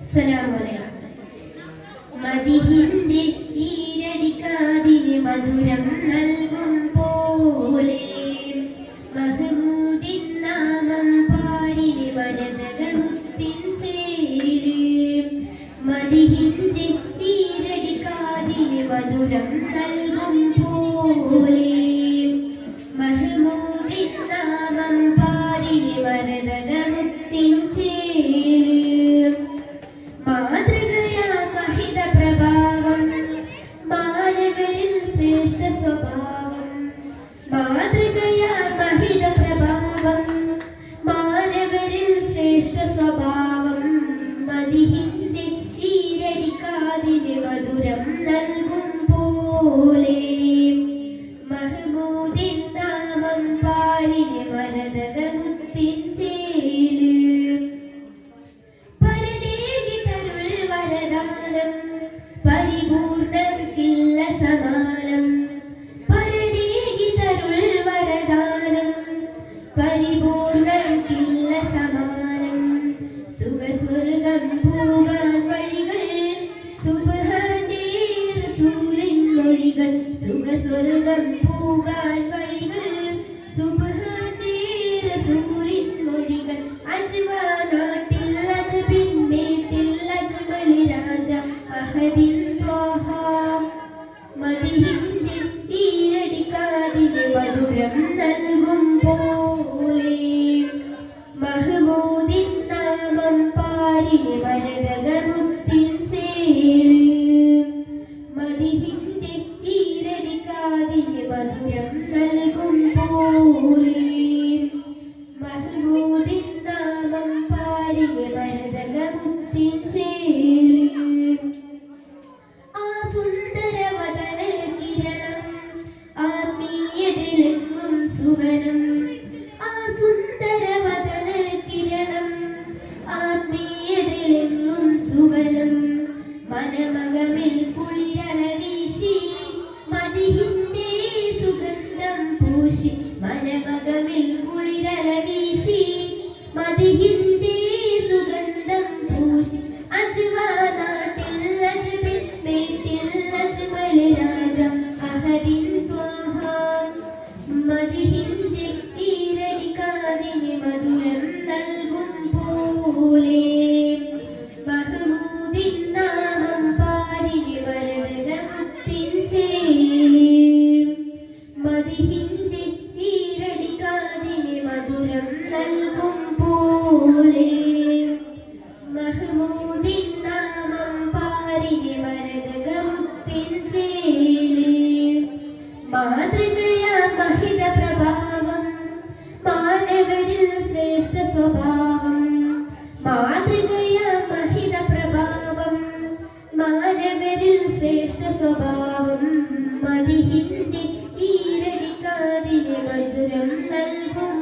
അസ്സലാമു മദിഹിന്റെ ഈരടിക്കാതിന് മധുരം നൽകും പോലെ മഹമൂദിൻ നാമം പാരിന് വരദമുത്തിൻ ചേര് മദിഹിന്റെ ഈരടിക്കാതിന് മധുരം നൽകും പോലെ മഹമൂദിൻ നാമം പാരിന് വരദമുത്തിൻ ചേര് മാനവരിൽ ശ്രേഷ്ഠ സ്വഭാവം മദിഹിന്റെ ഈരടിക്കാതിന് മധുരം നൽകും പോലെ മഹമൂദിൻ നാമം പാലിന് വരദമുത്തിൻ ചേല് പരനേകി തരുൾ വരദാനം പരിപൂർണർക്കില്ല സമാനം പരിപൂർണർക്കില്ല സമാനം സുഖസ്വർഗം പോകാൻ വഴികൾ സുബ്ഹാനേ റസൂലിൻ മൊഴികൾ സുഖസ്വർഗം പോകാൻ വഴികൾ സുബ്ഹാനേ റസൂലിൻ മൊഴികൾ അജ്വാ നാട്ടിൽ അജ്ബിൻ മേട്ടിൽ അജ്മൽ രാജ ഫഹദിൻ ത്വാഹ മദിഹിന്റെ ഈരടിക്കാതിന് മധുരം നൽകും പോലെ മഹമൂദിൻ നാമം പാരിന് വരദമുത്തിൻ ചേല് മദിഹിന്റെ ഈരടിക്കാതിന് മധുരം നൽകും പോലെ മഹമൂദിൻ നാമം പാരിന് വരദമുത്തിൻ ചേല് ആ സുന്ദരവദന കിരണം ആത്മീയതയിലെങ്ങും സുവനം ആ സുന്ദരവദന കിരണം ആത്മീയതയിലെങ്ങും സുവനം മനമകമിൽ കുളിരല വീശി മദിഹിന്റെ സുഗന്ധം പൂശി മനമകമിൽ കുളിരല വീശി മദിഹിന്റെ സുഗന്ധം പൂശി അജ്വാ നാട്ടിൽ അജ്ബിൻ മേട്ടിൽ അജ്മൽ രാജ ഫഹദിൻ ത്വാഹ മദിഹിന്റെ ഈരടിക്കാതിന് മധുരം നൽകും പോലെ മഹമൂദിൻ നാമം പാരിന് വരദമുത്തിൻ ചേല് മദിഹിന്റെ ഈരടിക്കാതിന് മധുരം നൽകും പോലെ മഹമൂദിൻ നാമം പാരിന് വരദമുത്തിൻ ചേല് മാതൃകയാ മഹിത പ്രഭാവം മാനവരിൽ ശ്രേഷ്ഠ സ്വഭാവം മാതൃകയാ മഹിത പ്രഭാവം മാനവരിൽ ശ്രേഷ്ഠ സ്വഭാവം മദിഹിന്റെ ഈരടിക്കാതിന് മധുരം നൽകും